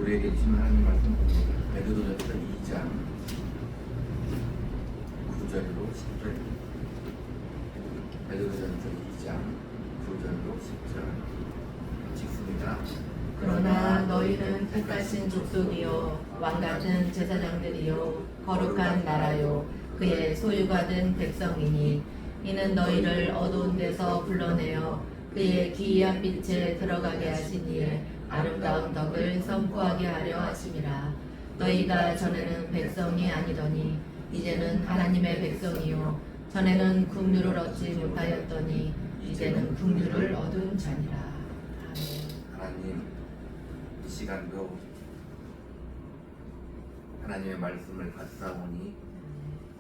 우리에게 주신 하나님 말씀 봅니다. 베드로전서 2장 9절로 10절. 베드로전서 2장 9절로 10절 읽습니다. 그러나 너희는 택하신 족속이요 왕같은 제사장들이요 거룩한 나라요 그의 소유가 된 백성이니 이는 너희를 어두운 데서 불러내어 그의 기이한 빛에 들어가게 하시니 아름다운 덕을 선포하게 하려 하심이라. 너희가 전에는 백성이 아니더니 이제는 하나님의 백성이요 전에는 긍휼을 얻지 못하였더니 이제는 긍휼을 얻은 자니라. 아멘. 하나님, 이 시간도 하나님의 말씀을 받사오니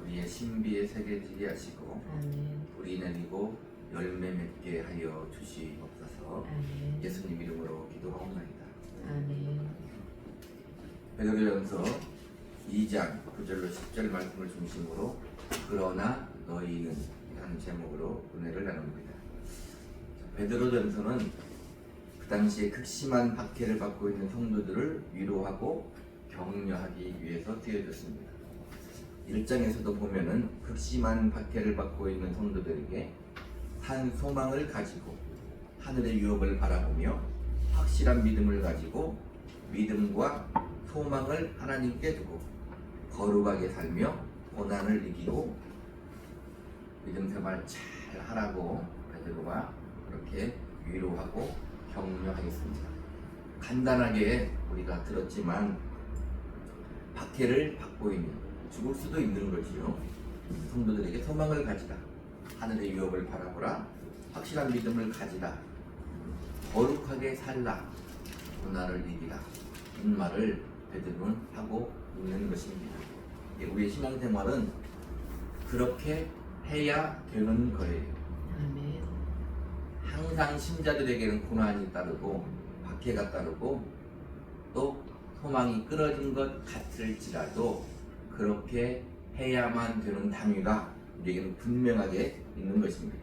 우리의 신비에 새겨지게 하시고 아멘. 뿌리 내리고 열매 맺게 하여 주시옵소서. 아멘. 예수님 이름으로 기도하옵나이다. 아멘. 베드로전서 2장 9절로 10절 말씀을 중심으로 그러나 너희는 하는 제목으로 은혜를 나눕니다. 베드로전서는 그 당시에 극심한 박해를 받고 있는 성도들을 위로하고 격려하기 위해서 쓰여졌습니다. 1장에서도 보면은 극심한 박해를 받고 있는 성도들에게 한 소망을 가지고 하늘의 유업을 바라보며 확실한 믿음을 가지고 믿음과 소망을 하나님께 두고 거룩하게 살며 고난을 이기고 믿음 생활 잘 하라고 베드로가 그렇게 위로하고 격려하겠습니다. 간단하게 우리가 들었지만 박해를 받고 있는 죽을 수도 있는 거지요. 성도들에게 소망을 가지라. 하늘의 유업을 바라보라. 확실한 믿음을 가지라. 거룩하게 살라. 고난을 이기라. 이 말을 베드로는 하고 있는 것입니다. 우리의 신앙생활은 그렇게 해야 되는 거예요. 아멘. 항상 신자들에게는 고난이 따르고 박해가 따르고 또 소망이 끊어진 것 같을지라도 그렇게 해야만 되는 당위가 우리에게는 분명하게 있는 것입니다.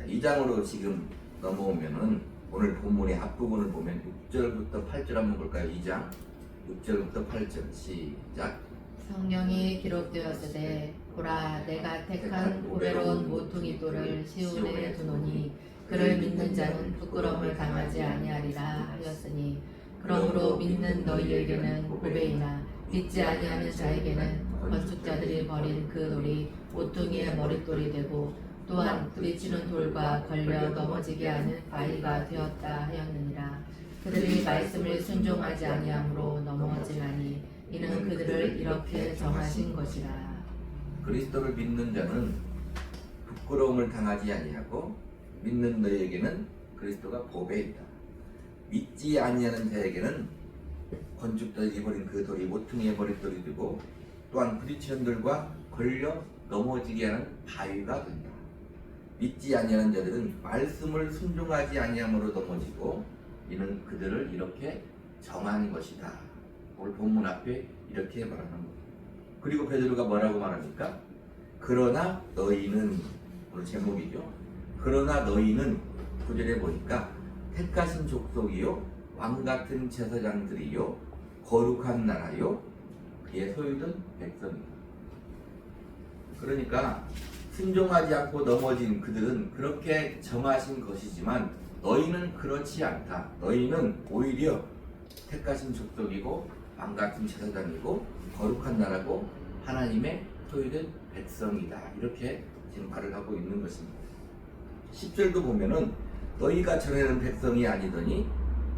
2장으로 지금 넘어오면은 오늘 본문의 앞부분을 보면 6절부터 8절 한번 볼까요? 2장 6절부터 8절 시작. 성경이 기록되었으되 보라 내가 택한 보배로운 모퉁이 돌을 시온에 두노니 그를 믿는 자는 부끄러움을 당하지 아니하리라 하였으니 그러므로 믿는 너희에게는 보배이나 믿지 아니하는 자에게는 건축자들이 버린 그 돌이 모퉁이의 머릿돌이 되고 또한 부딪히는 돌과 걸려 넘어지게 하는 바위가 되었다 하였느니라. 그들이 말씀을 순종하지 아니하므로 넘어지나니 이는 그들을 이렇게 정하신 것이라. 그리스도를 믿는 자는 부끄러움을 당하지 아니하고 믿는 너희에게는 그리스도가 보배이다. 믿지 아니하는 자에게는 건축자들이 버린 그 돌이 모퉁이의 머릿돌이 되고 또한 부딪히는 돌과 걸려 넘어지게 하는 바위가 된다. 믿지 아니하는 자들은 말씀을 순종하지 아니함으로 넘어지고 이는 그들을 이렇게 정한 것이다. 오늘 본문 앞에 이렇게 말하는 거예요. 그리고 베드로가 뭐라고 말합니까? 그러나 너희는 오늘 제목이죠. 그러나 너희는 9절에 보니까 택하신 족속이요 왕같은 제사장들이요 거룩한 나라요 그의 소유된 백성이다. 그러니까 순종하지 않고 넘어진 그들은 그렇게 정하신 것이지만 너희는 그렇지 않다. 너희는 오히려 택하신 족속이고 왕같은 제사장이고 거룩한 나라고 하나님의 소유된 백성이다. 이렇게 지금 말을 하고 있는 것입니다. 10절도 보면은 너희가 전에는 백성이 아니더니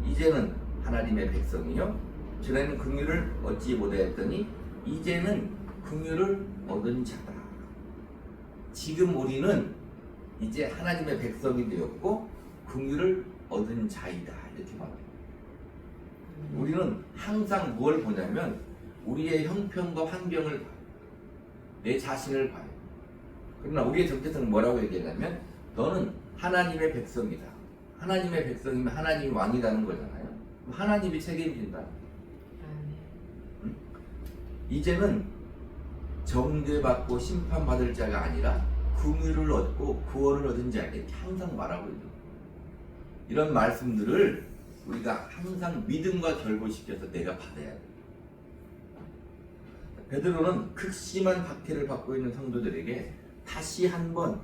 이제는 하나님의 백성이요 전에는 긍휼을 얻지 못하였더니 이제는 긍휼을 얻은 자다. 지금 우리는 이제 하나님의 백성이 되었고 긍휼을 얻은 자이다. 이렇게 말합니다. 우리는 항상 무엇을 보냐면 우리의 형편과 환경을 봐요. 내 자신을 봐요. 그러나 우리의 정체성은 뭐라고 얘기하냐면 너는 하나님의 백성이다. 하나님의 백성이면 하나님이 왕이라는 거잖아요. 하나님이 책임진다. 이제는 정죄받고 심판받을 자가 아니라 긍휼을 얻고 구원을 얻은 자 이렇게 항상 말하고 있는 거예요. 이런 말씀들을 우리가 항상 믿음과 결부시켜서 내가 받아야 돼. 베드로는 극심한 박해를 받고 있는 성도들에게 다시 한번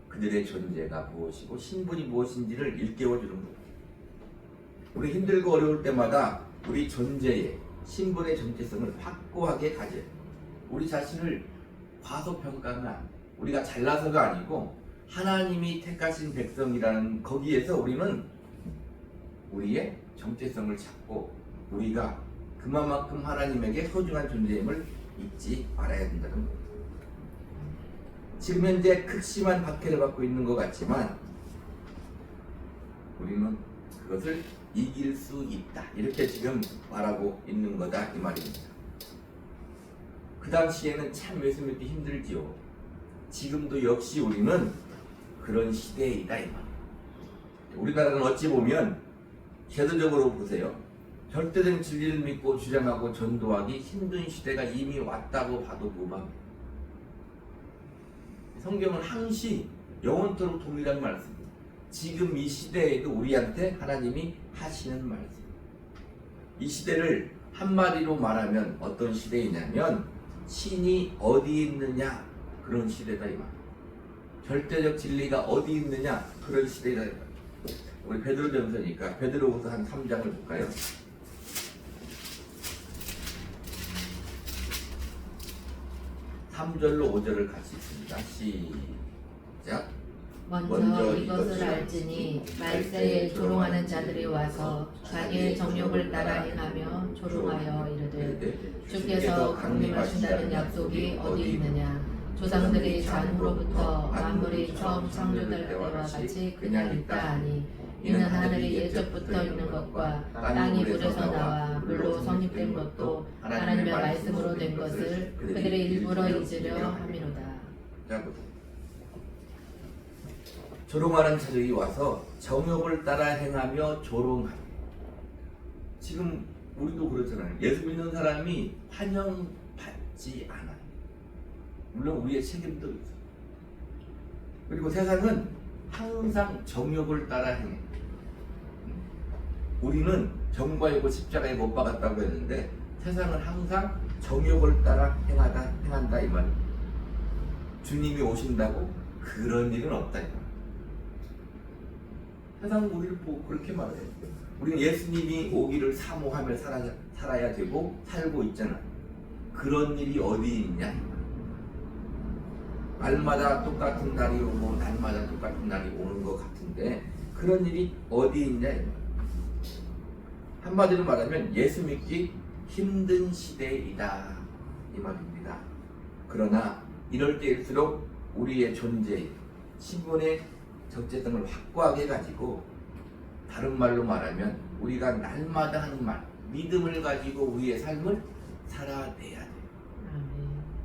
그들의 존재가 무엇이고 신분이 무엇인지를 일깨워주는 거예요. 우리 힘들고 어려울 때마다 우리 존재의 신분의 정체성을 확고하게 가져요. 우리 자신을 과소평가하면 안 돼. 우리가 잘나서가 아니고 하나님이 택하신 백성이라는 거기에서 우리는 우리의 정체성을 찾고 우리가 그만큼 하나님에게 소중한 존재임을 잊지 말아야 된다는 거예요. 지금 현재 극심한 박해를 받고 있는 것 같지만 우리는 그것을 이길 수 있다. 이렇게 지금 말하고 있는 거다 이 말입니다. 그 당시에는 참 예수 믿기 힘들지요. 지금도 역시 우리는 그런 시대이다 이 말. 우리나라는 어찌 보면 제도적으로 보세요. 절대적인 진리를 믿고 주장하고 전도하기 힘든 시대가 이미 왔다고 봐도 무방합니다. 성경은 항시 영원토록 동일한 말씀입니다. 지금 이 시대에도 우리한테 하나님이 하시는 말씀. 이 시대를 한마디로 말하면 어떤 시대이냐면 신이 어디 있느냐 그런 시대다 이 말. 절대적 진리가 어디 있느냐 그런 시대다 이 말. 우리 베드로전서니까 베드로후서 한 3장을 볼까요? (3절로) (5절을) 같이 있습니다. 시작. 먼저 이것을 알지니 말세에 조롱하는 자들이 와서 자기의 정욕을 따라 행하며 조롱하여 이르되 주께서 강림하신다는 약속이 어디 있느냐. 조상들이 잔후로부터 만물이 처음 창조될 때와 같이 그냥 있다 하니 이는 하늘이 예적부터 있는 것과 땅이 물에서 나와 물로 성립된 것도 하나님의 말씀으로 된 것을 그들이 일부러 잊으려 함이로다. 자, 보세요. 조롱하는 자들이 와서 정욕을 따라 행하며 조롱하니. 지금 우리도 그렇잖아요. 예수 믿는 사람이 환영받지 않아요. 물론 우리의 책임도 있어요. 그리고 세상은 항상 정욕을 따라 행해. 우리는 정과이고 십자가에 못 박았다고 했는데 세상은 항상 정욕을 따라 행한다 이 말이에요. 주님이 오신다고 그런 일은 없다 이 말이에요. 세상 우리를 보고 그렇게 말해요. 우리는 예수님이 오기를 사모하며 살아야 되고 살고 있잖아. 그런 일이 어디 있냐? 날마다 똑같은 날이 오고 날마다 똑같은 날이 오는 것 같은데 그런 일이 어디 있냐? 한마디로 말하면 예수 믿기 힘든 시대이다 이 말입니다. 그러나 이럴 때일수록 우리의 존재, 신분의 적재성을 확고하게 가지고 다른 말로 말하면 우리가 날마다 하는 말, 믿음을 가지고 우리의 삶을 살아내야 돼.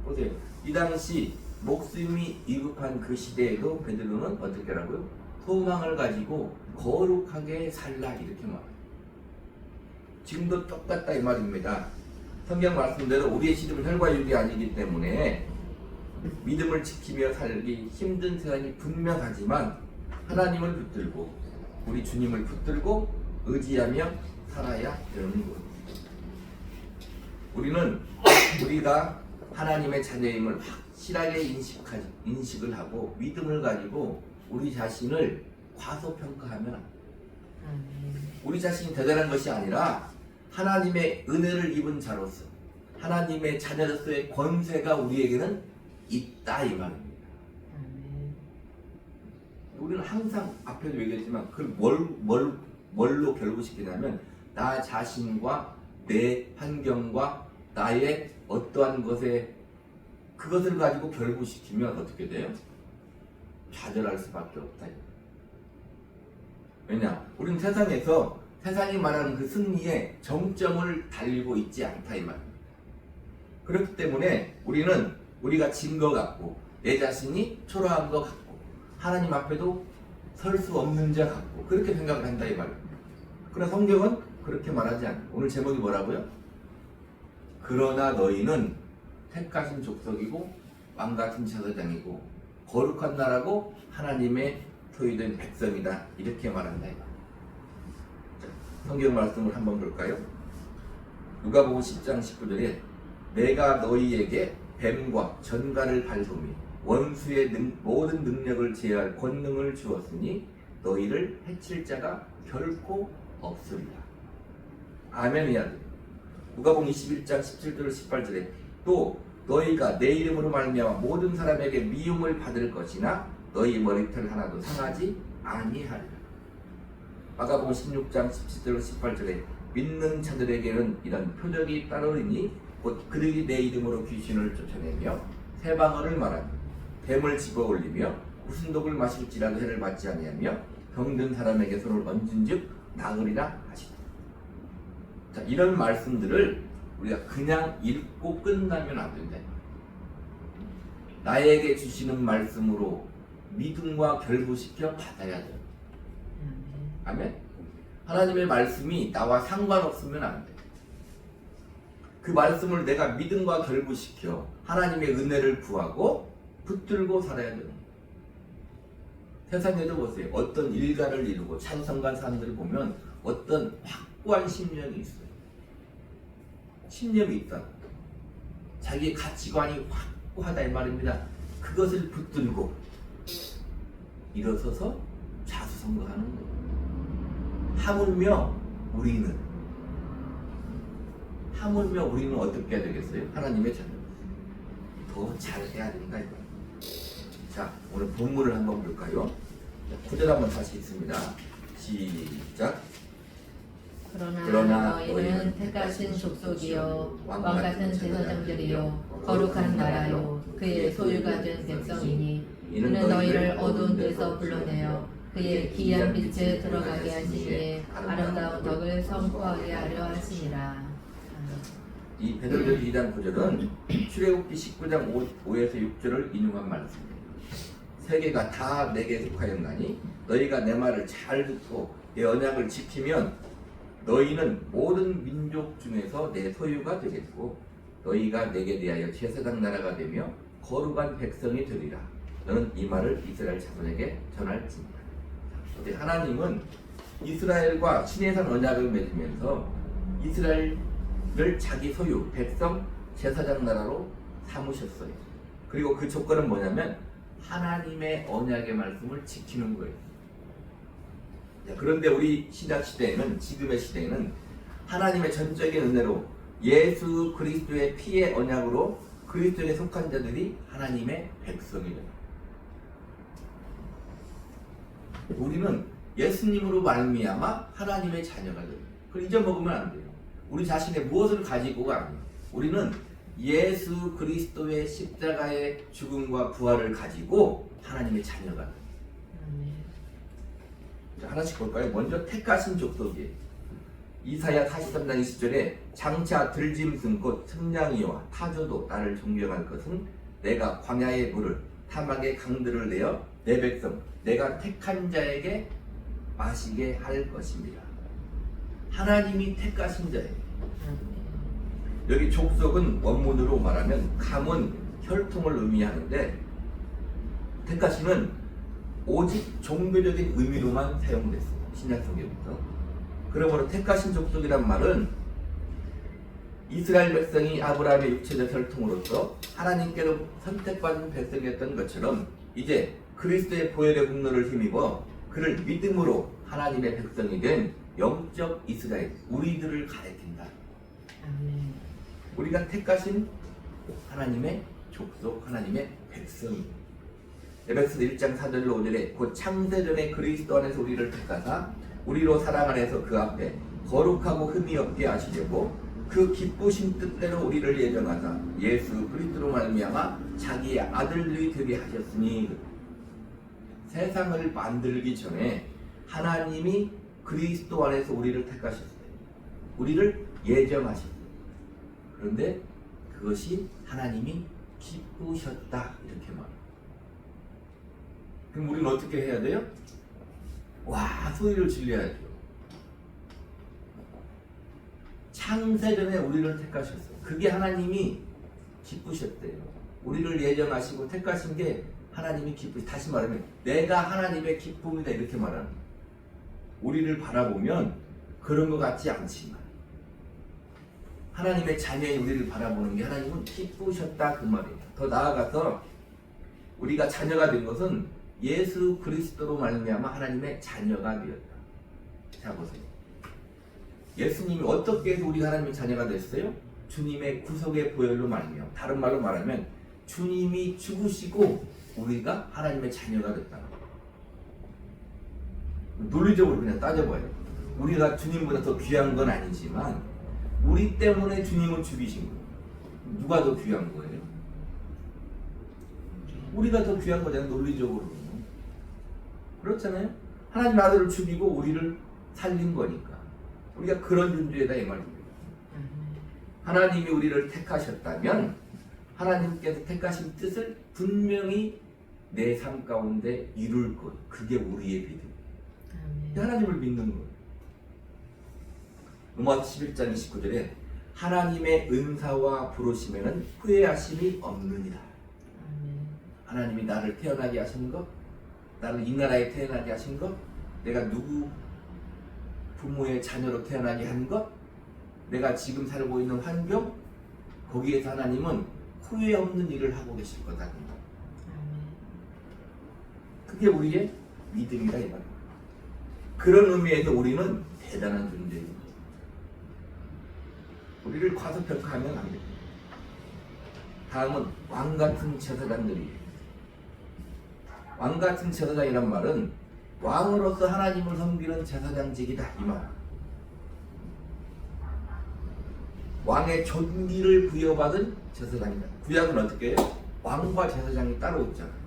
보세요. 이 당시 목숨이 위급한 그 시대에도 베드로는 어떻게 하라고요? 소망을 가지고 거룩하게 살라 이렇게 말해요. 지금도 똑같다 이 말입니다. 성경 말씀대로 우리의 시름은 혈과 육이 아니기 때문에 믿음을 지키며 살기 힘든 세상이 분명하지만 하나님을 붙들고 우리 주님을 붙들고 의지하며 살아야 되는 거예요. 우리는 우리가 하나님의 자녀임을 확실하게 인식을 하고 믿음을 가지고 우리 자신을 과소평가하면 안 돼요. 우리 자신이 대단한 것이 아니라 하나님의 은혜를 입은 자로서 하나님의 자녀로서의 권세가 우리에게는 있다 이 말입니다. 우리는 항상 앞에도 얘기했지만 그걸 뭘로 결부시키냐면 나 자신과 내 환경과 나의 어떠한 것에 그것을 가지고 결부시키면 어떻게 돼요? 좌절할 수밖에 없다. 왜냐? 우리는 세상에서 세상이 말하는 그 승리에 정점을 달리고 있지 않다 이 말입니다. 그렇기 때문에 우리는 우리가 진 것 같고 내 자신이 초라한 것 같고 하나님 앞에도 설 수 없는 자 같고 그렇게 생각을 한다 이 말입니다. 그러나 성경은 그렇게 말하지 않아요. 오늘 제목이 뭐라고요? 그러나 너희는 택하신 족속이고 왕같은 제사장이고 거룩한 나라고 하나님의 소유된 백성이다 이렇게 말한다 이 말입니다. 성경 말씀을 한번 볼까요? 누가복음 10장 19절에 내가 너희에게 뱀과 전갈을 밟음이 원수의 모든 능력을 제할 권능을 주었으니 너희를 해칠 자가 결코 없으리라. 아멘이야. 누가복음 21장 17절 18절에 또 너희가 내 이름으로 말미암아 모든 사람에게 미움을 받을 것이나 너희 머리털 하나도 상하지 아니하리라. 마가복음 16장 17절 18절에 믿는 자들에게는 이런 표적이 따르리니 곧 그들이 내 이름으로 귀신을 쫓아내며 새 방언을 말하며 뱀을 집어올리며 무슨 독을 마실지라도 해를 받지 아니하며 병든 사람에게 손을 얹은즉 나으리라 하시다. 자, 이런 말씀들을 우리가 그냥 읽고 끝나면 안 된다. 나에게 주시는 말씀으로 믿음과 결부시켜 받아야 돼. 아멘. 하나님의 말씀이 나와 상관없으면 안 돼. 그 말씀을 내가 믿음과 결부시켜 하나님의 은혜를 구하고 붙들고 살아야 되는 거예요. 세상에도 보세요. 어떤 일가를 이루고 찬성간 사람들을 보면 어떤 확고한 신념이 있어요. 신념이 있다. 자기의 가치관이 확고하다 이 말입니다. 그것을 붙들고 일어서서 자수성가하는 거예요. 하물며 우리는 어떻게 해야 되겠어요? 하나님의 자녀. 더 잘해야 된다 이거예요. 자, 오늘 본문을 한번 볼까요? 9절 한번 다시 읽습니다. 시작. 그러나 너희는 택하신 족속이요 왕같은 제사장들이요 거룩한 나라요 그의 소유가 된 백성이니 이는 너희를 어두운 데서 불러내어 그의 기이한 빛에 들어가게 하시니 아름다운 덕을 선포하게 하려 하시니라. 이 베드로전서 2장 9절은 출애굽기 19장 5에서 6절을 인용한 말씀입니다. 세계가 다 내게 속하였나니 너희가 내 말을 잘 듣고 내 언약을 지키면 너희는 모든 민족 중에서 내 소유가 되겠고 너희가 내게 대하여 제사장 나라가 되며 거룩한 백성이 되리라. 너는 이 말을 이스라엘 자손에게 전할지니라. 하나님은 이스라엘과 시내산 언약을 맺으면서 이스라엘을 자기 소유, 백성, 제사장 나라로 삼으셨어요. 그리고 그 조건은 뭐냐면 하나님의 언약의 말씀을 지키는 거예요. 그런데 우리 신약 시대에는, 지금의 시대에는 하나님의 전적인 은혜로 예수 그리스도의 피의 언약으로 그리스도에 속한 자들이 하나님의 백성이 됩니다. 우리는 예수님으로 말미암아 하나님의 자녀가 됩니다. 그걸 잊어먹으면 안 돼요. 우리 자신의 무엇을 가지고가 아니에요. 우리는 예수 그리스도의 십자가의 죽음과 부활을 가지고 하나님의 자녀가 돼요. 자, 하나씩 볼까요? 먼저 택하신 족속이에요. 이사야 43장 20절에 장차 들짐승 곧 승냥이와 타조도 나를 존경할 것은 내가 광야의 물을 사막의 강들을 내어 내 백성 내가 택한 자에게 마시게 할 것입니다. 하나님이 택하신 자예요. 여기 족속은 원문으로 말하면 가문, 혈통을 의미하는데 택하심은 오직 종교적인 의미로만 사용됐어요. 신약성경부터. 그러므로 택하신 족속이란 말은 이스라엘 백성이 아브라함의 육체적 혈통으로서 하나님께로 선택받은 백성이었던 것처럼 이제 그리스도의 보혈의 국로를 힘입어 그를 믿음으로 하나님의 백성이 된 영적 이스라엘, 우리들을 가리킨다. 우리가 택하신 하나님의 족속, 하나님의 백성입니다. 에베소서 1장 4절로 5절에 곧 창세전에 그리스도 안에서 우리를 택하사 우리로 사랑 안에서 그 앞에 거룩하고 흠이 없게 하시려고 그 기쁘신 뜻대로 우리를 예정하사 예수 그리스도로 말미암아 자기의 아들들이 되게 하셨으니 세상을 만들기 전에 하나님이 그리스도 안에서 우리를 택하셨어요. 우리를 예정하셨어요. 그런데 그것이 하나님이 기쁘셨다 이렇게 말해요. 그럼 우리는 어떻게 해야 돼요? 와, 소리를 질러야죠. 창세전에 우리를 택하셨어요. 그게 하나님이 기쁘셨대요. 우리를 예정하시고 택하신 게 하나님이 기쁘시. 다시 말하면 내가 하나님의 기쁨이다 이렇게 말하는 거예요. 우리를 바라보면 그런 것 같지 않지만 하나님의 자녀인 우리를 바라보는 게 하나님은 기쁘셨다 그 말이에요. 더 나아가서 우리가 자녀가 된 것은 예수 그리스도로 말미암아 하나님의 자녀가 되었다. 자 보세요. 예수님이 어떻게 해서 우리가 하나님의 자녀가 됐어요? 주님의 구속의 보혈로 말미암아. 다른 말로 말하면 주님이 죽으시고 우리가 하나님의 자녀가 됐다. 논리적으로 그냥 따져봐요. 우리가 주님보다 더 귀한 건 아니지만 우리 때문에 주님은 죽이신 거예요. 누가 더 귀한 거예요? 우리가 더 귀한 거잖아요. 논리적으로. 그렇잖아요. 하나님 아들을 죽이고 우리를 살린 거니까 우리가 그런 존재다 이 말입니다. 하나님이 우리를 택하셨다면 하나님께서 택하신 뜻을 분명히 내 삶 가운데 이룰 것. 그게 우리의 믿음. 하나님을 믿는 거예요. 로마서 11장 29절에 하나님의 은사와 부르심에는 후회하심이 없느니라. 하나님이 나를 태어나게 하신 것, 나를 이 나라에 태어나게 하신 것, 내가 누구 부모의 자녀로 태어나게 한 것, 내가 지금 살고 있는 환경, 거기에서 하나님은 후회 없는 일을 하고 계실 거다. 그게 우리의 믿음이다 이 말이에요. 그런 의미에서 우리는 대단한 존재입니다. 우리를 과소평가하면 안 됩니다. 다음은 왕같은 제사장들이에요. 왕같은 제사장이란 말은 왕으로서 하나님을 섬기는 제사장직이다 이 말. 왕의 존귀를 부여받은 제사장이다. 구약은 어떻게 해요? 왕과 제사장이 따로 있잖아요.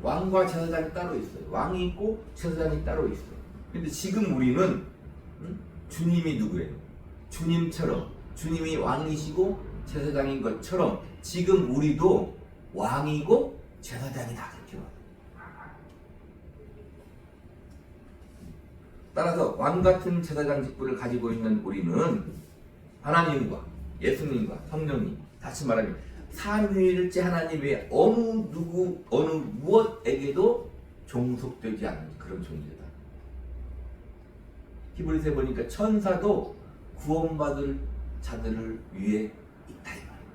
왕과 제사장이 따로 있어요. 왕이 있고 제사장이 따로 있어요. 근데 지금 우리는 주님이 누구예요? 주님처럼 주님이 왕이시고 제사장인 것처럼 지금 우리도 왕이고 제사장이다 그렇게 말해요. 따라서 왕같은 제사장 직분을 가지고 있는 우리는 하나님과 예수님과 성령님, 다시 말하면 삼위일체 하나님 외에 어느 누구 어느 무엇에게도 종속되지 않는 그런 존재다. 히브리서에 보니까 천사도 구원받을 자들을 위해 있다 이 말이에요.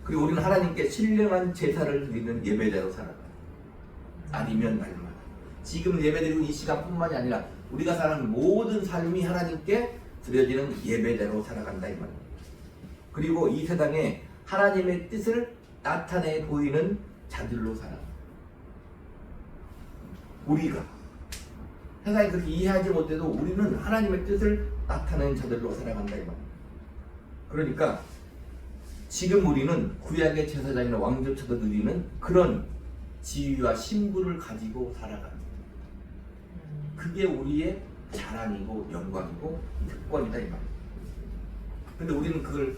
그리고 우리는 하나님께 신령한 제사를 드리는 예배자로 살아가요. 아니면 날마다 지금 예배드리고 이 시간뿐만이 아니라 우리가 사는 모든 삶이 하나님께 드려지는 예배자로 살아간다 이 말이에요. 그리고 이 세상에 하나님의 뜻을 나타내 보이는 자들로 살아가. 우리가 세상이 그렇게 이해하지 못해도 우리는 하나님의 뜻을 나타내는 자들로 살아간다 이 말이에요. 그러니까 지금 우리는 구약의 제사장이나 왕조차도 누리는 그런 지위와 신분을 가지고 살아가는 거예요. 그게 우리의 자랑이고 영광이고 특권이다 이 말이에요. 근데 우리는 그걸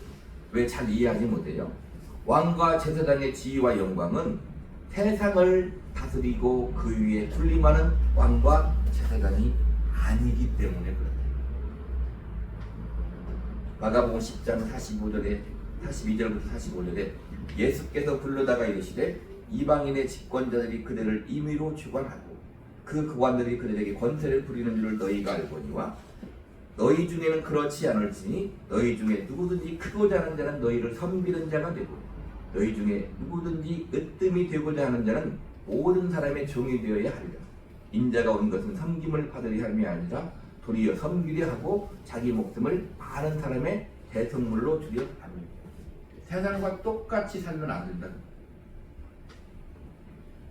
왜 잘 이해하지 못해요? 왕과 제사장의 지위와 영광은 세상을 다스리고 그 위에 군림하는 왕과 제사장이 아니기 때문에 그렇다. 마가복음 10장 42절부터 45절에 예수께서 불러다가 이르시되 이방인의 집권자들이 그들을 임의로 주관하고 그 고관들이 그들에게 권세를 부리는 줄을 너희가 알거니와 너희 중에는 그렇지 않을지니 너희 중에 누구든지 크고자 하는 자는 너희를 섬기는 자가 되고 너희 중에 누구든지 으뜸이 되고자 하는 자는 모든 사람의 종이 되어야 하리라. 인자가 온 것은 섬김을 받으려 함이 아니라 도리어 섬기려 하고 자기 목숨을 많은 사람의 대성물로 주려 합니다. 세상과 똑같이 살면 안 된다.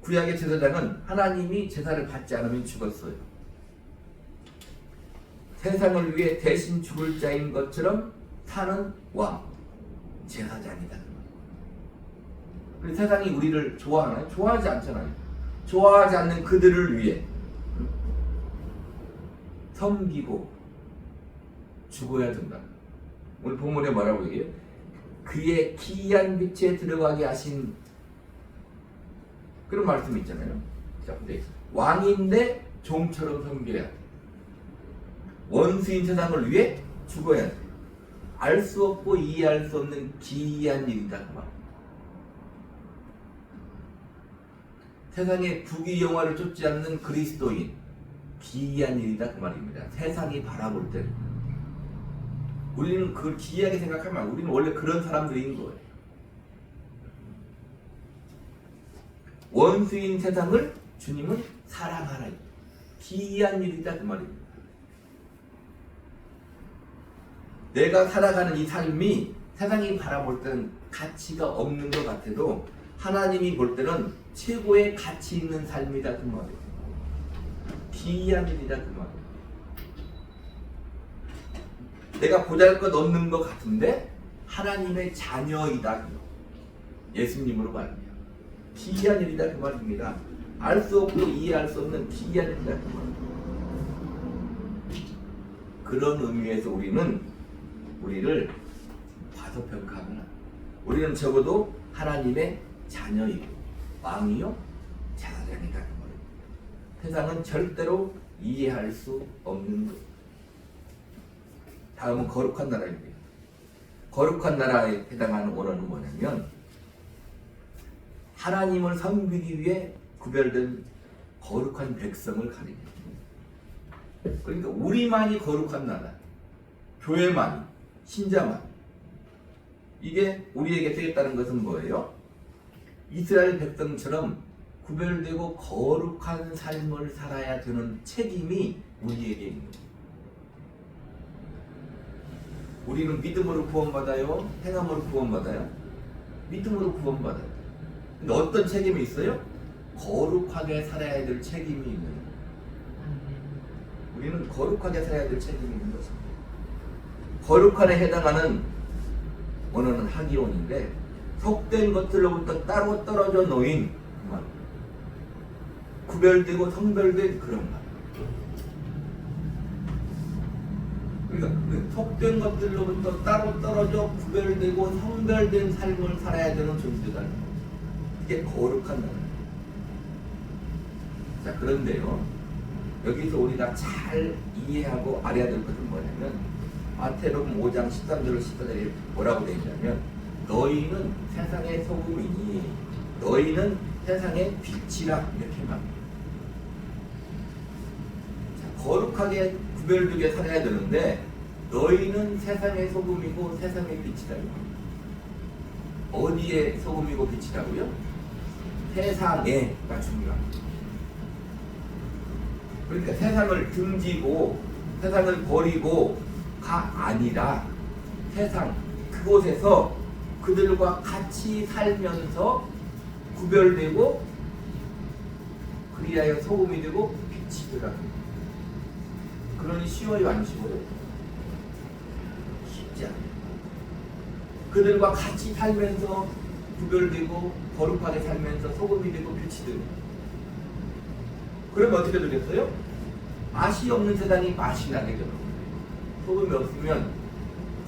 구약의 제사장은 하나님이 제사를 받지 않으면 죽었어요. 세상을 위해 대신 죽을 자인 것처럼 사는 왕, 제사장이다. 세상이 우리를 좋아하나요? 좋아하지 않잖아요. 좋아하지 않는 그들을 위해 섬기고 죽어야 된다. 오늘 본문에 뭐라고 얘기해요? 그의 기이한 빛에 들어가게 하신 그런 말씀이 있잖아요. 자, 근데 왕인데 종처럼 섬겨야 돼. 원수인 세상을 위해 죽어야 돼. 알 수 없고 이해할 수 없는 기이한 일이다. 세상의 부귀 영화를 쫓지 않는 그리스도인, 기이한 일이다 그 말입니다. 세상이 바라볼 때 우리는 그걸 기이하게 생각하면 우리는 원래 그런 사람들인 거예요. 원수인 세상을 주님은 사랑하라. 기이한 일이다 그 말입니다. 내가 살아가는 이 삶이 세상이 바라볼 때는 가치가 없는 것 같아도 하나님이 볼 때는 최고의 가치 있는 삶이다 그 말이에요. 기이한 일이다 그 말이에요. 내가 보잘것없는 것 같은데 하나님의 자녀이다. 예수님으로 말이에요. 기이한 일이다 그 말입니다. 알 수 없고 이해할 수 없는 기이한 일이다 그 말입니다. 그런 의미에서 우리를 과소평가하면 안 돼요. 우리는 적어도 하나님의 자녀이고 왕이요 제사장이다 그 말입니다. 세상은 절대로 이해할 수 없는 것. 다음은 거룩한 나라입니다. 거룩한 나라에 해당하는 원어는 뭐냐면 하나님을 섬기기 위해 구별된 거룩한 백성을 가리킵니다. 그러니까 우리만이 거룩한 나라, 교회만이, 신자만. 이게 우리에게 되겠다는 것은 뭐예요? 이스라엘 백성처럼 구별되고 거룩한 삶을 살아야 되는 책임이 우리에게 있는 거예요. 우리는 믿음으로 구원받아요? 행함으로 구원받아요? 믿음으로 구원받아요. 근데 어떤 책임이 있어요? 거룩하게 살아야 될 책임이 있는 거예요. 우리는 거룩하게 살아야 될 책임이 있는 것입니다. 거룩한에 해당하는 원어는 하기온인데 속된 것들로부터 따로 떨어져 놓인 말, 구별되고 성별된 그런 말. 그러니까 속된 것들로부터 따로 떨어져 구별되고 성별된 삶을 살아야 되는 존재다. 이게 거룩한 나라. 자, 그런데요, 여기서 우리가 잘 이해하고 알아야 될 것은 뭐냐면 마태복음 5장 13절 14절에 뭐라고 되어 있냐면 너희는 세상의 소금이니 너희는 세상의 빛이라 이렇게 말합니다. 자, 거룩하게 구별되게 살아야 되는데 너희는 세상의 소금이고 세상의 빛이다. 어디에 소금이고 빛이라고요? 세상에가 중요합니다. 그러니까 세상을 등지고 세상을 버리고가 아니라 세상 그곳에서 그들과 같이 살면서 구별되고 그리하여 소금이 되고 빛이 되라는 거예요. 그러니 쉬워요 안 쉬워요? 쉽지 않아요. 그들과 같이 살면서 구별되고 거룩하게 살면서 소금이 되고 빛이 되고 그러면 어떻게 되겠어요? 맛이 없는 세상이 맛이 나게 되는 거예요. 소금이 없으면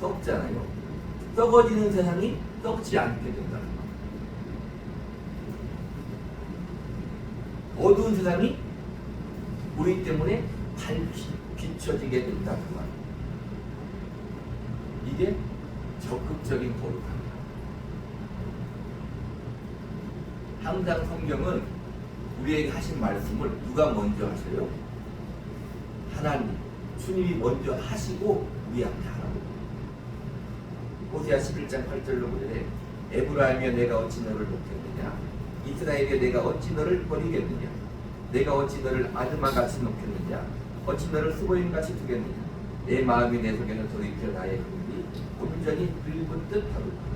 썩잖아요. 썩어지는 세상이 썩지 않게 된다는 거예요. 어두운 세상이 우리 때문에 밝히 비춰지게 된다 그 말이에요. 이게 적극적인 거룩함입니다. 항상 성경은 우리에게 하신 말씀을 누가 먼저 하세요? 하나님, 주님이 먼저 하시고 우리한테 하라고. 호세아 11장 8절로 그래. 에브라임이여 내가 어찌 너를 놓겠느냐? 이스라엘이여 내가 어찌 너를 버리겠느냐? 내가 어찌 너를 아드마같이 놓겠느냐? 어찌 너를 수고인같이 두겠느냐? 내 마음이 내 속에는 돌이켜 나의 흥이 온전히 불붙듯 하도다.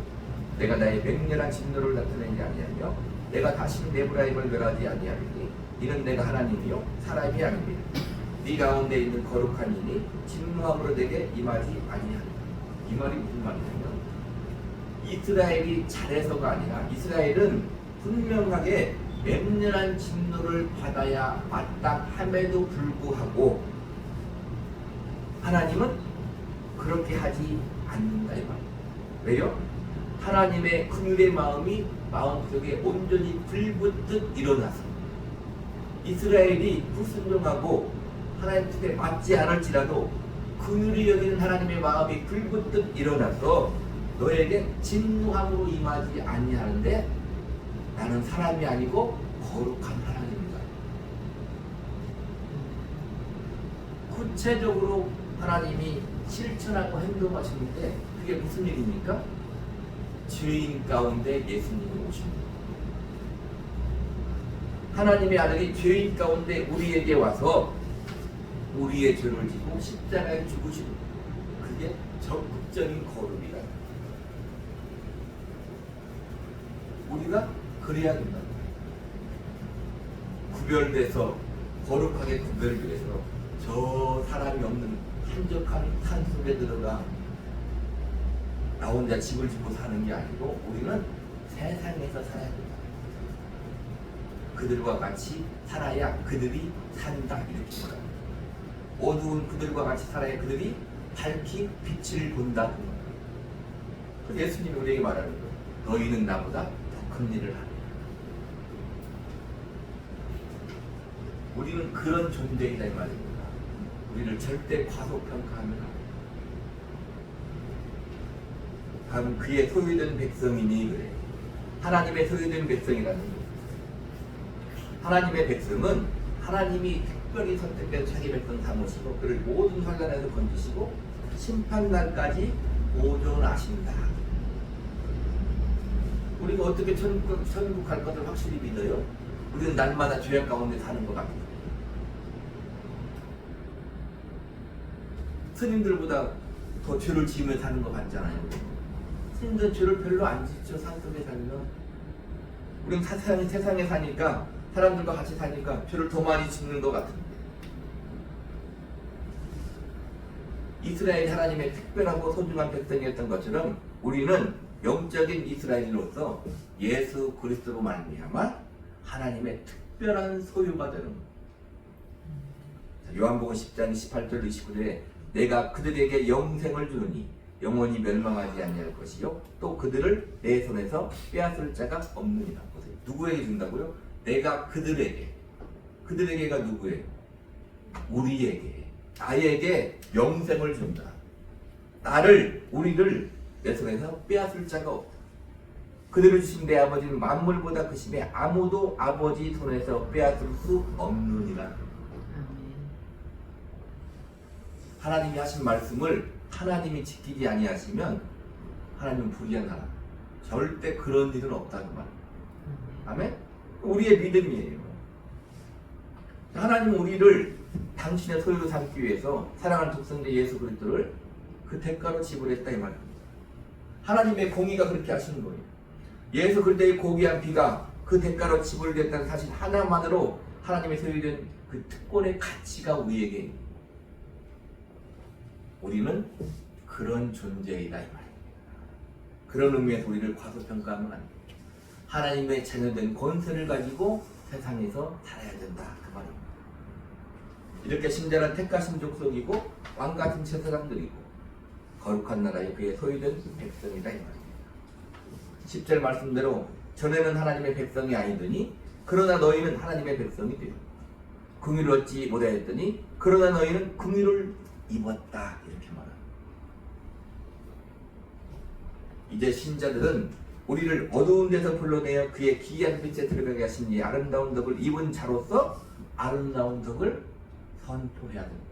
내가 나의 맹렬한 진노를 나타내지 아니하며 내가 다시 에브라임을 멸하지 아니하리니 이는 내가 하나님이요 사람이 아닙니다. 네 가운데 있는 거룩한 이니 진노함으로 내게 임하지 아니하리라. 이 말이 무슨 말이냐면 이스라엘이 잘해서가 아니라 이스라엘은 분명하게 맹렬한 진노를 받아야 마땅함에도 불구하고 하나님은 그렇게 하지 않는다 이 말이에요. 왜요? 하나님의 긍휼의 마음이 마음속에 온전히 불붙듯 일어나서 이스라엘이 불순종하고 하나님 뜻에 맞지 않을지라도 긍휼히 여기는 하나님의 마음이 불붙듯 일어나서 너에게 진노함으로 임하지 아니하는데 나는 사람이 아니고 거룩한 하나님입니다. 구체적으로 하나님이 실천하고 행동하시는데 그게 무슨 일입니까? 죄인 가운데 예수님이 오십니다. 하나님의 아들이 죄인 가운데 우리에게 와서 우리의 죄를 지고 십자가에 죽으시는 그게 적극적인 거룩이다. 우리가 그래야 된다. 구별돼서 거룩하게 구별돼서 저 사람이 없는 한적한 산속에 들어가 나 혼자 집을 짓고 사는 게 아니고 우리는 세상에서 살아야 된다. 그들과 같이 살아야 그들이 산다 이렇게 말합니다. 어두운 그들과 같이 살아야 그들이 밝히 빛을 본다. 그래서 예수님이 우리에게 말하는 거예요. 너희는 나보다 더 큰 일을 하리라. 우리는 그런 존재이다 이 말입니다. 우리를 절대 과소평가하면 안 돼요. 다음 그의 소유된 백성이니 그래. 하나님의 소유된 백성이라는 거예요. 하나님의 백성은 하나님이 특별히 선택된 자기 백성 삼으시고 그를 모든 환난에서 건지시고 심판날까지 보존하신다. 우리가 어떻게 천국 갈 것을 확실히 믿어요? 우리는 날마다 죄악 가운데 사는 것 같아요. 스님들보다 더 죄를 지으며 사는 것 같잖아요. 스님들은 죄를 별로 안 짓죠. 산속에 살면. 우리는 세상에 사니까 사람들과 같이 사니까 죄를 더 많이 짓는 것 같은데 이스라엘이 하나님의 특별하고 소중한 백성이었던 것처럼 우리는 영적인 이스라엘로서 예수 그리스도로 말미암아 하나님의 특별한 소유가 되는 거예요. 요한복음 10장 18절 29절에 내가 그들에게 영생을 주느니 영원히 멸망하지 아니할 것이요 또 그들을 내 손에서 빼앗을 자가 없느니라. 보세요. 누구에게 준다고요? 내가 그들에게가 누구예요? 우리에게, 나에게 영생을 준다. 우리를 내 손에서 빼앗을 자가 없다. 그들을 주신 내 아버지는 만물보다 크심에 아무도 아버지 손에서 빼앗을 수 없느니라. 하나님이 하신 말씀을 하나님이 지키지 아니하시면 하나님은 불의한 하나님. 절대 그런 일은 없다는 말이에요. 아멘? 우리의 믿음이에요. 하나님은 우리를 당신의 소유로 삼기 위해서 사랑하는 독생자 예수 그리스도를 그 대가로 지불했다 이 말입니다. 하나님의 공의가 그렇게 하시는 거예요. 예수 그리스도의 고귀한 피가 그 대가로 지불됐다는 사실 하나만으로 하나님의 소유된 그 특권의 가치가 우리에게 있는 거예요. 우리는 그런 존재이다 이 말입니다. 그런 의미에서 우리를 과소평가하면 안 돼요. 하나님의 자녀된 권세를 가지고 세상에서 살아야 된다 그 말입니다. 이렇게 신자는 택하신 족속이고 왕같은 제사장들이고 거룩한 나라의 그의 소유된 백성이다 이 말입니다. 10절 말씀대로 전에는 하나님의 백성이 아니더니 그러나 너희는 하나님의 백성이 되어 긍휼을 얻지 못하였더니 그러나 너희는 긍휼을 입었다 이렇게 말합니다. 이제 신자들은 우리를 어두운 데서 불러내어 그의 기이한 빛에 들어가게 하신 이 아름다운 덕을 입은 자로서 아름다운 덕을 선포해야 됩니다.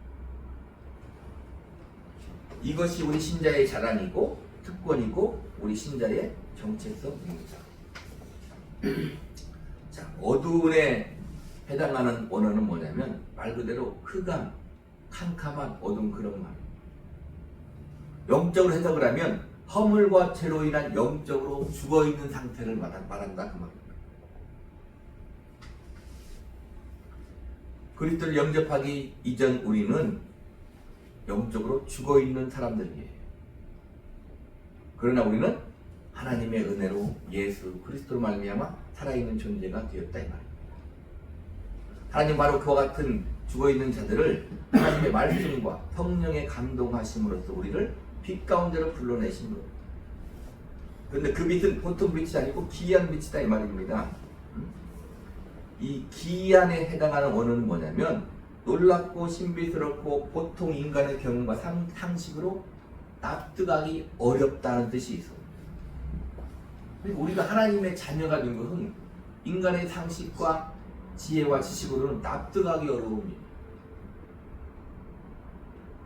이것이 우리 신자의 자랑이고 특권이고 우리 신자의 정체성입니다. 자, 어두운에 해당하는 언어는 뭐냐면 말 그대로 흑암, 캄캄한 어두운 그런 말. 영적으로 해석을 하면 허물과 죄로 인한 영적으로 죽어있는 상태를 말한다 그 말입니다. 그리스도를 영접하기 이전 우리는 영적으로 죽어있는 사람들이에요. 그러나 우리는 하나님의 은혜로 예수 그리스도로 말미암아 살아있는 존재가 되었다 이 말입니다. 하나님 바로 그와 같은 죽어있는 자들을 하나님의 말씀과 성령의 감동하심으로써 우리를 빛 가운데로 불러내신 거예요. 그런데 그 빛은 보통 빛이 아니고 기이한 빛이다 이 말입니다. 이 기이한에 해당하는 언어는 뭐냐면 놀랍고 신비스럽고 보통 인간의 경험과 상식으로 납득하기 어렵다는 뜻이 있어요. 우리가 하나님의 자녀가 된 것은 인간의 상식과 지혜와 지식으로는 납득하기 어려웁니다.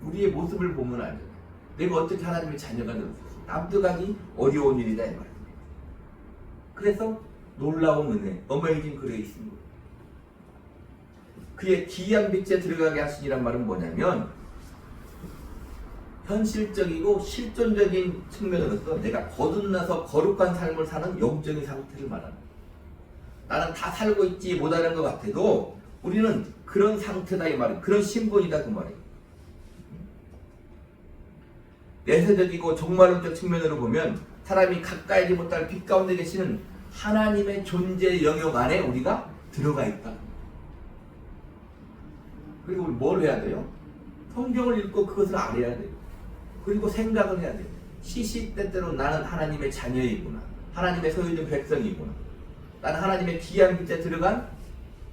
우리의 모습을 보면 알죠. 내가 어떻게 하나님의 자녀가 되었어? 납득하기 어려운 일이다 이 말입니다. 그래서 놀라운 은혜, 어메이징 그레이스입니다. 그의 기이한 빛에 들어가게 하시니란 말은 뭐냐면 현실적이고 실존적인 측면으로서 내가 거듭나서 거룩한 삶을 사는 영적인 상태를 말합니다. 나는 다 살고 있지 못하는 것 같아도 우리는 그런 상태다 이 말이에요. 그런 신분이다 그 말이에요. 내세적이고 종말론적 측면으로 보면 사람이 가까이지 못할 빛 가운데 계시는 하나님의 존재 영역 안에 우리가 들어가 있다. 그리고 우리 뭘 해야 돼요? 성경을 읽고 그것을 알아야 돼요. 그리고 생각을 해야 돼요. 시시때때로 나는 하나님의 자녀이구나. 하나님의 소유된 백성이구나. 나는 하나님의 귀한 빛에 들어간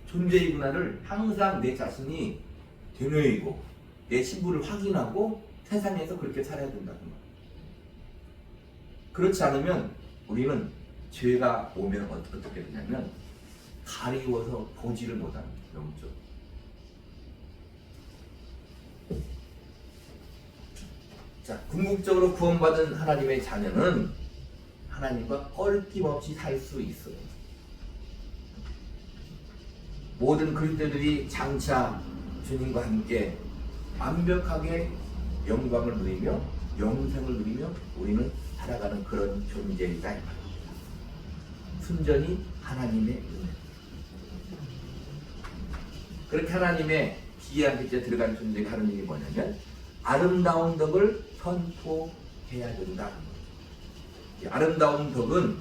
존재이구나를 항상 내 자신이 되뇌이고 내 신분을 확인하고 세상에서 그렇게 살아야 된다는 거예요. 그렇지 않으면 우리는 죄가 오면 어떻게 되냐면 가리워서 보지를 못합니다. 영적. 자, 궁극적으로 구원받은 하나님의 자녀는 하나님과 껄김없이 살 수 있어요. 모든 그리스도들이 장차 주님과 함께 완벽하게 영광을 누리며 영생을 누리며 우리는 살아가는 그런 존재이다 이 말입니다. 순전히 하나님의 은혜. 그렇게 하나님의 기이한 빛에 들어간 존재가 하는 일이 뭐냐면 아름다운 덕을 선포해야 된다. 이 아름다운 덕은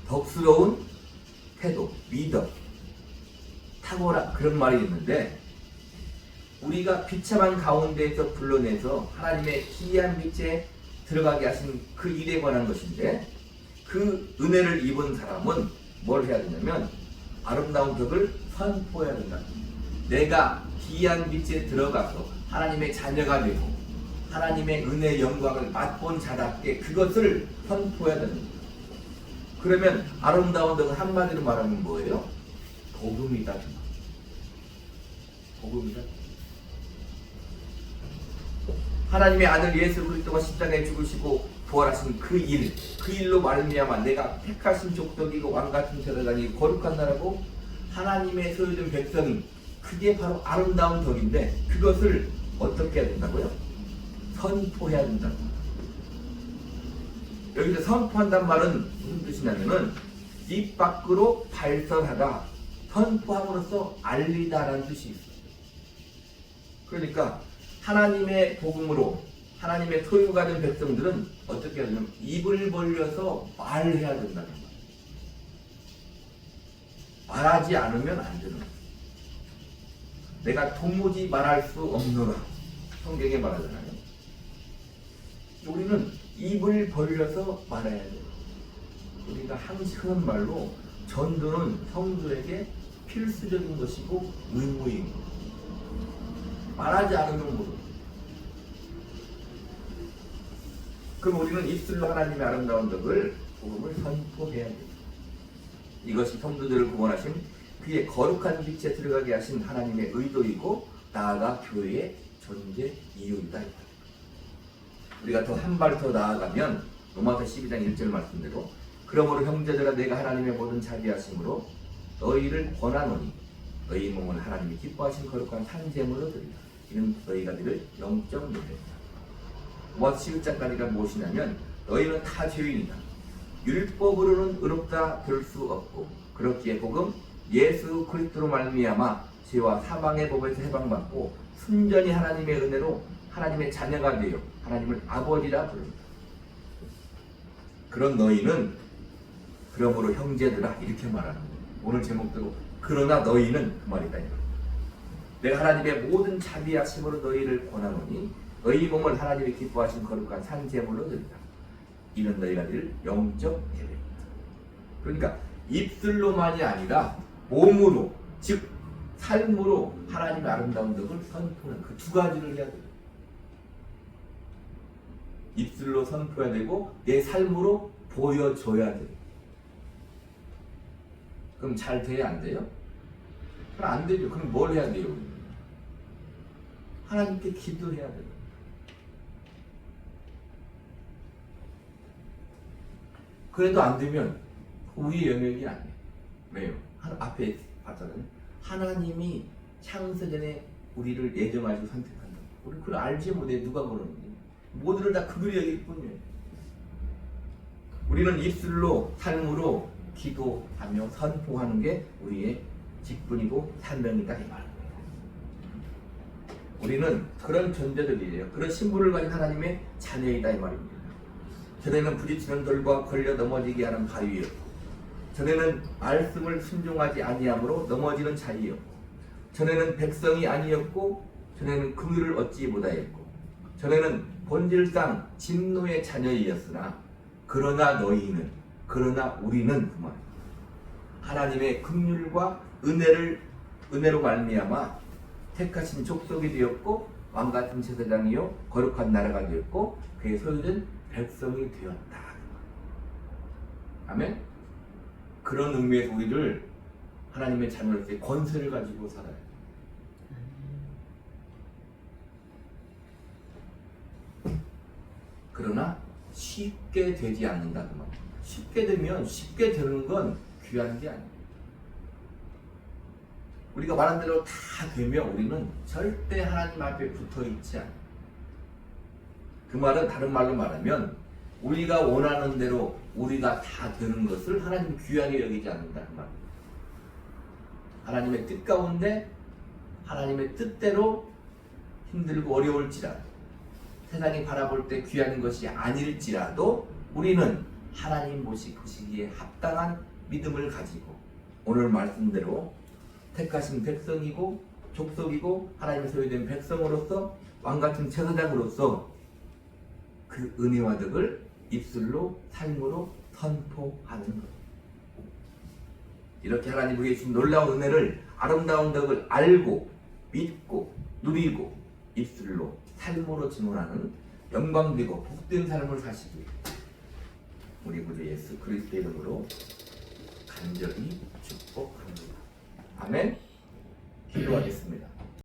덕스러운 태도, 미덕, 탁월한 그런 말이 있는데 우리가 비참한 가운데에서 불러내서 하나님의 기이한 빛에 들어가게 하신 그 일에 관한 것인데 그 은혜를 입은 사람은 뭘 해야 되냐면 아름다운 덕을 선포해야 된다. 내가 기이한 빛에 들어가서 하나님의 자녀가 되고 하나님의 은혜의 영광을 맛본 자답게 그것을 선포해야 됩니다. 그러면 아름다운 덕은 한마디로 말하면 뭐예요? 복음이다. 복음이다. 하나님의 아들 예수 그리스도가 십자가에 죽으시고 부활하신 그 일로 말미암아 내가 택하신 족속이고 왕같은 제사장이고 거룩한 나라고 하나님의 소유된 백성이 그게 바로 아름다운 덕인데 그것을 어떻게 해야 된다고요? 선포해야 된다고. 여기서 선포한다는 말은 무슨 뜻이냐면은 입 밖으로 발설하다, 선포함으로써 알리다라는 뜻이 있어요. 그러니까 하나님의 복음으로 하나님의 소유가 된 백성들은 어떻게 해야 되냐면 입을 벌려서 말해야 된다는 거예요. 말하지 않으면 안 되는 거예요. 내가 도무지 말할 수 없노라. 성경에 말하잖아요. 우리는 입을 벌려서 말해야 돼요. 우리가 항상 말로 전도는 성도에게 필수적인 것이고 의무인 거예요. 말하지 않으면 모르고. 그럼 우리는 입술로 하나님의 아름다운 덕을 복음을 선포해야 돼요. 이것이 성도들을 구원하신 그의 거룩한 빛에 들어가게 하신 하나님의 의도이고 나아가 교회의 존재 이유이다. 우리가 더 한 발 더 나아가면 로마서 12장 1절 말씀대로 그러므로 형제들아 내가 하나님의 모든 자비하심으로 너희를 권하노니 너희 몸은 하나님이 기뻐하신 거룩한 산제물로 드리라. 이는 너희가 드릴 영적 예배이다. 로마서 11장까지가 무엇이냐면 너희는 다 죄인이다. 율법으로는 의롭다 될 수 없고 그렇기에 복음 예수 그리스도로 말미암아 죄와 사망의 법에서 해방받고 순전히 하나님의 은혜로 하나님의 자녀가 되어 하나님을 아버지라 부릅니다. 그런 너희는 그러므로 형제들아 이렇게 말하는 거예요. 오늘 제목대로 그러나 너희는 그 말이다. 내가 하나님의 모든 자비하심으로 너희를 권하노니 너희 몸을 하나님이 기뻐하신 거룩한 산제물로 드리라. 이는 너희가 드릴 영적 예배입니다. 그러니까 입술로만이 아니라 몸으로 즉 삶으로 하나님의 아름다운 덕을 선포하는 그 두 가지를 해야 돼요. 입술로 선포해야 되고 내 삶으로 보여줘야 돼요. 그럼 잘 돼야 안 돼요? 그럼 안 되죠. 그럼 뭘 해야 돼요? 하나님께 기도해야 돼요. 그래도 안 되면 우리의 영역이 아니에요. 왜요? 앞에 봤잖아요. 하나님이 창세전에 우리를 예정하시고 선택한다. 우리 그걸 알지 못해. 누가 그러는지. 모두를 다 그들이 여길 뿐이에요. 우리는 입술로 삶으로 기도하며 선포하는 게 우리의 직분이고 사명이다 이 말입니다. 우리는 그런 존재들이에요. 그런 신분을 가진 하나님의 자녀이다 이 말입니다. 전에는 부딪히는 돌과 걸려 넘어지게 하는 바위였고, 전에는 말씀을 순종하지 아니함으로 넘어지는 자리였고, 전에는 백성이 아니었고, 전에는 긍휼을 얻지 못하였고, 전에는 본질상 진노의 자녀이었으나 그러나 너희는, 그러나 우리는 그 말, 하나님의 긍휼과 은혜로 말미암아 택하신 족속이 되었고 왕같은 제사장이요 거룩한 나라가 되었고 그의 소유된 백성이 되었다. 아멘. 그런 의미에서 우리를 하나님의 자녀로서의 권세를 가지고 살아요. 그러나 쉽게 되지 않는다 그 말. 쉽게 되면 쉽게 되는 건 귀한 게 아니에요. 우리가 말한 대로 다 되면 우리는 절대 하나님 앞에 붙어 있지 않아요. 그 말은 다른 말로 말하면 우리가 원하는 대로 우리가 다 되는 것을 하나님 귀하게 여기지 않는다 그 말이에요. 하나님의 뜻 가운데 하나님의 뜻대로 힘들고 어려울지라도 세상이 바라볼 때 귀한 것이 아닐지라도 우리는 하나님 보시기에 합당한 믿음을 가지고 오늘 말씀대로 택하신 백성이고 족속이고 하나님의 소유된 백성으로서 왕같은 제사장으로서 그 은혜와 덕을 입술로 삶으로 선포하는 것. 이렇게 하나님 우리에게 주신 놀라운 은혜를 아름다운 덕을 알고 믿고 누리고 입술로 삶으로 증언하는 영광되고 복된 삶을 사시기 우리 구주 예수 그리스도의 이름으로 간절히 축복합니다. 아멘. 기도하겠습니다.